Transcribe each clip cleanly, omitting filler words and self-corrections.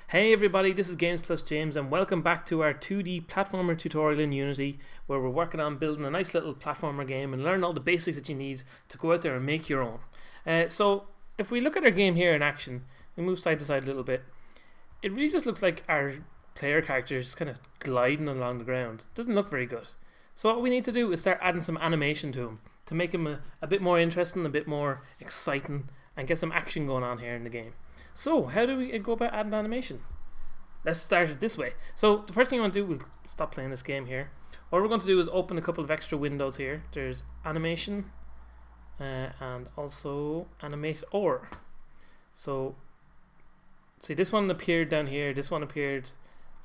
Hey everybody, this is Games Plus James and welcome back to our 2D platformer tutorial in Unity, where we're working on building a nice little platformer game and learn all the basics that you need to go out there and make your own. So if we look at our game here in action, we move side to side a little bit, it really just looks like our player character is just kind of gliding along the ground. Doesn't look very good. So what we need to do is start adding some animation to him to make him a bit more interesting, a bit more exciting, and get some action going on here in the game. So how do we go about adding animation? Let's start it this way. So the first thing I want to do is stop playing this game here. What we're going to do is open a couple of extra windows here. There's animation and also animate or. So see, this one appeared down here, this one appeared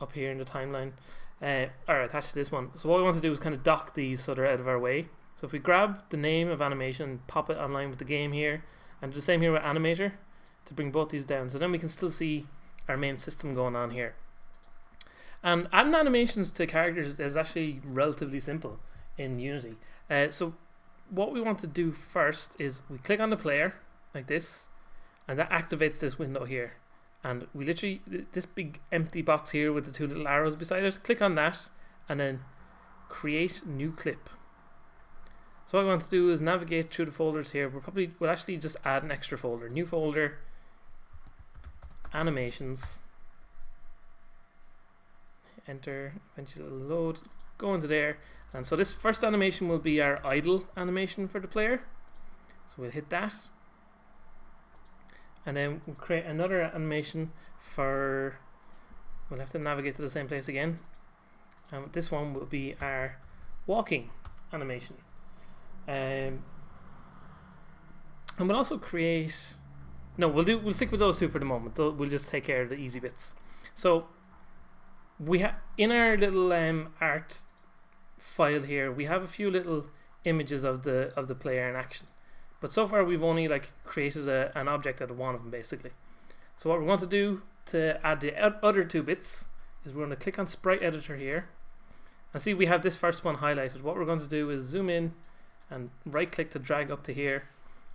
up here in the timeline, or attached to this one. So what we want to do is kind of dock these so they're out of our way. So if we grab the name of animation, pop it online with the game here, and do the same here with animator to bring both these down, so then we can still see our main system going on here. And adding animations to characters is actually relatively simple in Unity. So what we want to do first is we click on the player like this, and that activates this window here. And we literally, this big empty box here with the two little arrows beside it, click on that and then create new clip. So what we want to do is navigate through the folders here. We'll actually just add an extra folder, new folder, animations, enter, eventually it'll load, go into there, and so this first animation will be our idle animation for the player. So we'll hit that, and then we'll create another animation for, we'll have to navigate to the same place again, and this one will be our walking animation. And we'll also create, no, we'll stick with those two for the moment. We'll just take care of the easy bits. So we have in our little art file here, we have a few little images of the player in action, but so far we've only created an object out of one of them basically. So what we're going to do to add the other two bits is we're going to click on Sprite Editor here, and see we have this first one highlighted. What we're going to do is zoom in and right click to drag up to here,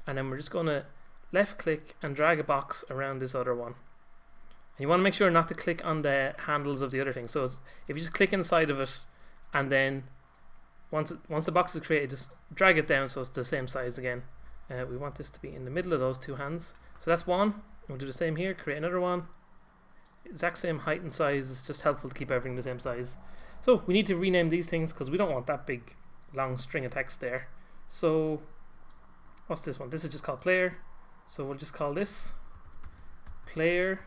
and then we're just going to left click and drag a box around this other one. And you want to make sure not to click on the handles of the other thing. So if you just click inside of it, and then once the box is created, just drag it down so it's the same size again. We want this to be in the middle of those two hands. So that's one. We'll do the same here, create another one. Exact same height and size. It's just helpful to keep everything the same size. So we need to rename these things because we don't want that big long string of text there. So what's this one? This is just called player. So we'll just call this player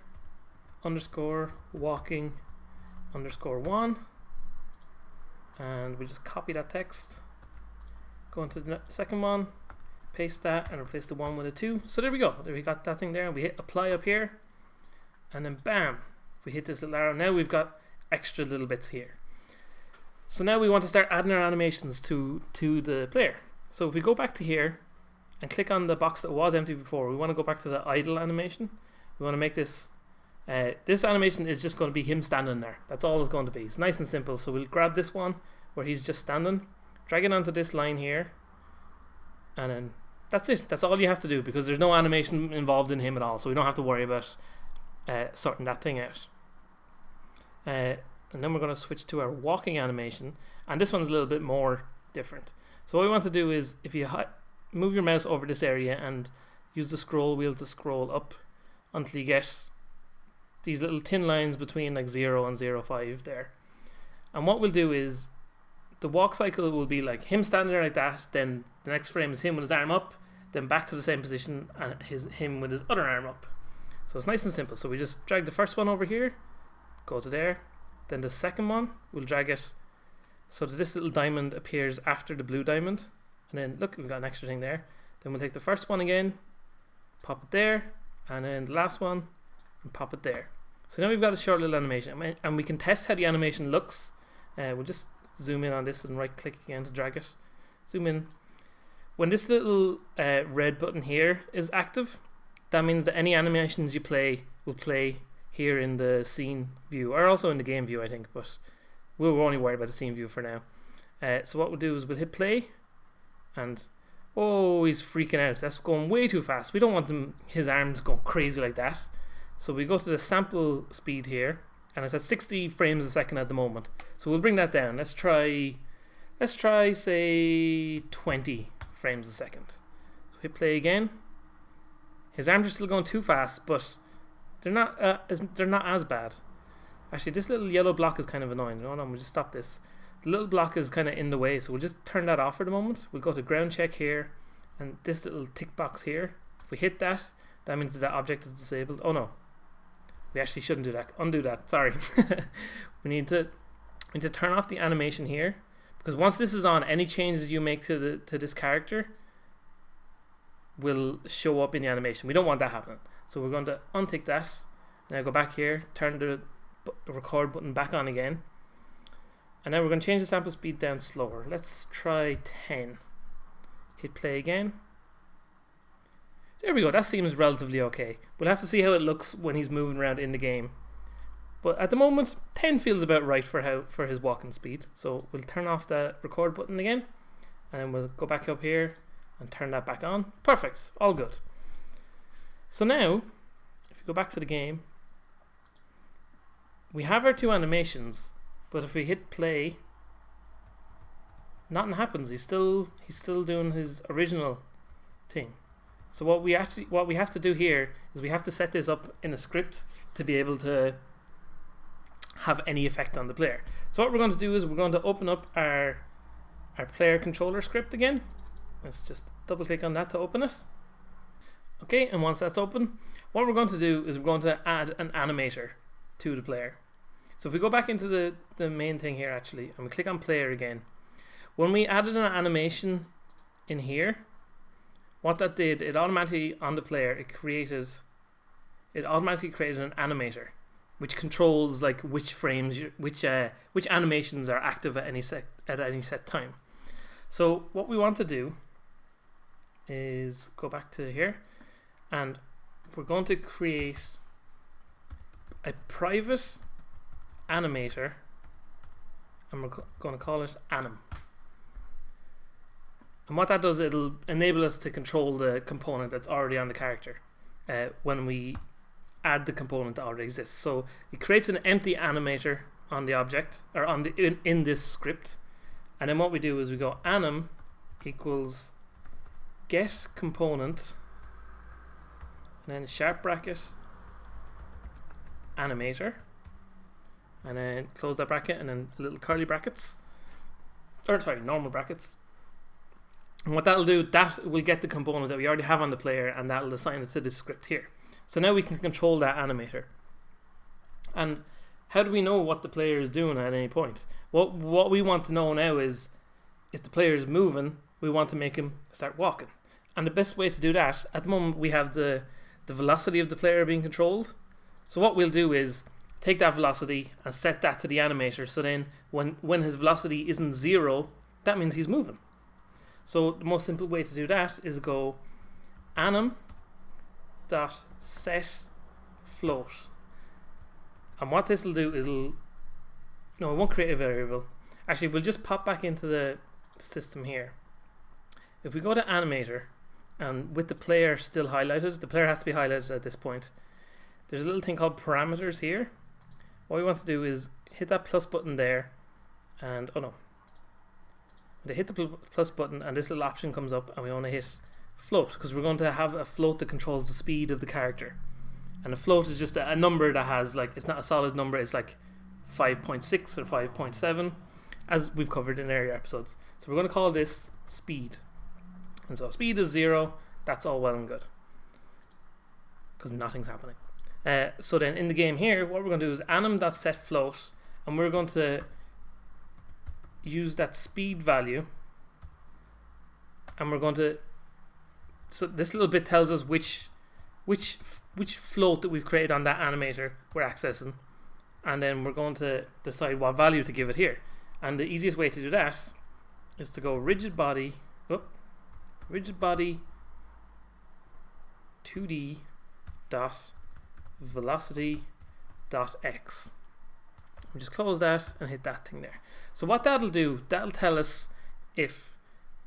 underscore walking underscore one, and we just copy that text, go into the second one, paste that, and replace the one with a 2. So there we go. There we got that thing there, and we hit apply up here, and then bam, if we hit this little arrow, now we've got extra little bits here. So now we want to start adding our animations to the player. So if we go back to here and click on the box that was empty before, we want to go back to the idle animation. We want to make this this animation is just going to be him standing there. That's all it's going to be. It's nice and simple. So we'll grab this one where he's just standing, drag it onto this line here, and then that's it. That's all you have to do, because there's no animation involved in him at all, so we don't have to worry about sorting that thing out. And then we're going to switch to our walking animation, and this one's a little bit more different. So what we want to do is, if you move your mouse over this area and use the scroll wheel to scroll up until you get these little thin lines between 0 and 0.5 there. And what we'll do is, the walk cycle will be like him standing there like that, then the next frame is him with his arm up, then back to the same position and him with his other arm up. So it's nice and simple. So we just drag the first one over here, go to there, then the second one, we'll drag it so that this little diamond appears after the blue diamond, and then look, we've got an extra thing there. Then we'll take the first one again, pop it there, and then the last one, and pop it there. So now we've got a short little animation, and we can test how the animation looks. We'll just zoom in on this and right click again to drag it. Zoom in. When this little red button here is active, that means that any animations you play will play here in the scene view, or also in the game view I think, but we're only worried about the scene view for now. So what we'll do is we'll hit play, and oh, he's freaking out. That's going way too fast. We don't want his arms going crazy like that. So we go to the sample speed here, and it's at 60 frames a second at the moment. So we'll bring that down. Let's try say 20 frames a second. So hit play again. His arms are still going too fast, but they're not as bad. Actually, this little yellow block is kind of annoying. No, we'll just stop this. The little block is kind of in the way, so we'll just turn that off for the moment. We'll go to ground check here, and this little tick box here. If we hit that, that means that object is disabled. Oh no, we actually shouldn't do that. Undo that. Sorry. we need to turn off the animation here, because once this is on, any changes you make to this character will show up in the animation. We don't want that happening. So we're going to untick that. Now go back here, turn the record button back on again. And now we're going to change the sample speed down slower. Let's try 10. Hit play again. There we go. That seems relatively okay. We'll have to see how it looks when he's moving around in the game. But at the moment, 10 feels about right for his walking speed. So we'll turn off the record button again. And then we'll go back up here and turn that back on. Perfect. All good. So now, if we go back to the game, we have our two animations, but if we hit play, nothing happens. He's still doing his original thing. So what we have to do here is we have to set this up in a script to be able to have any effect on the player. So what we're going to do is we're going to open up our player controller script again. Let's just double click on that to open it. Okay, and once that's open, what we're going to do is we're going to add an animator to the player. So if we go back into the main thing here actually, and we click on player again, when we added an animation in here, what that did, it automatically on the player, it automatically created an animator, which controls like which frames, which animations are active at any set time. So what we want to do is go back to here, and we're going to create a private animator, and we're going to call it anim. And what that does, it'll enable us to control the component that's already on the character when we add the component that already exists. So it creates an empty animator on the object, or on the in this script, and then what we do is we go anim equals get component, and then sharp bracket animator, and then close that bracket, and then little curly brackets, or sorry, normal brackets. And what that'll do, that will get the component that we already have on the player, and that'll assign it to this script here. So now we can control that animator. And how do we know what the player is doing at any point? What we want to know now is, if the player is moving, we want to make him start walking. And the best way to do that, at the moment we have the velocity of the player being controlled. So what we'll do is take that velocity and set that to the animator, so then when his velocity isn't 0, that means he's moving. So the most simple way to do that is go anim dot set float, and what this will do is it won't create a variable. Actually, we'll just pop back into the system here. If we go to animator, and with the player still highlighted, the player has to be highlighted at this point, there's a little thing called parameters here. What we want to do is hit that plus button there, and they hit the plus button, and this little option comes up, and we want to hit float, because we're going to have a float that controls the speed of the character. And a float is just a number that has, like, it's not a solid number, it's like 5.6 or 5.7, as we've covered in earlier episodes. So we're going to call this speed. And so speed is 0, that's all well and good, because nothing's happening. So then in the game here, what we're going to do is anim.setFloat, and we're going to use that speed value, and we're going to, so this little bit tells us which float that we've created on that animator we're accessing, and then we're going to decide what value to give it here. And the easiest way to do that is to go rigid body 2D dot velocity dot x. We just close that and hit that thing there. So what that'll do, that'll tell us if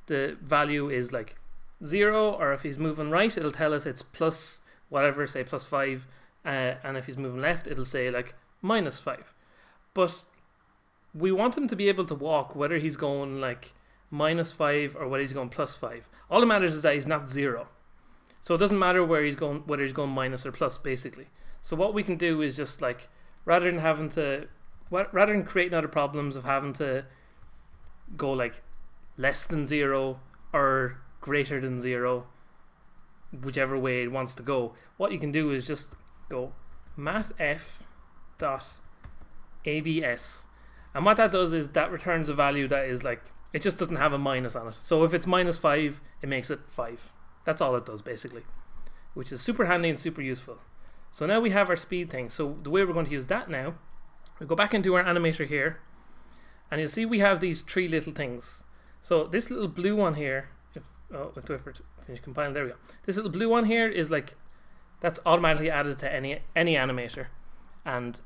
the value is like 0, or if he's moving right, it'll tell us it's plus whatever, say plus 5 and if he's moving left, it'll say like -5. But we want him to be able to walk whether he's going like -5 or whether he's going +5. All that matters is that he's not 0. So it doesn't matter where he's going, whether he's going minus or plus, basically. So what we can do is just like, rather than creating other problems of having to go like less than 0 or greater than 0, whichever way it wants to go, what you can do is just go matf dot abs, and what that does is that returns a value that is like, it just doesn't have a minus on it. So if it's -5, it makes it 5. That's all it does basically, which is super handy and super useful. So now we have our speed thing. So the way we're going to use that now, we go back into our animator here, and you'll see we have these 3 little things. So this little blue one here, we have to wait for it to finish compiling. There we go. This little blue one here is like, that's automatically added to any animator, and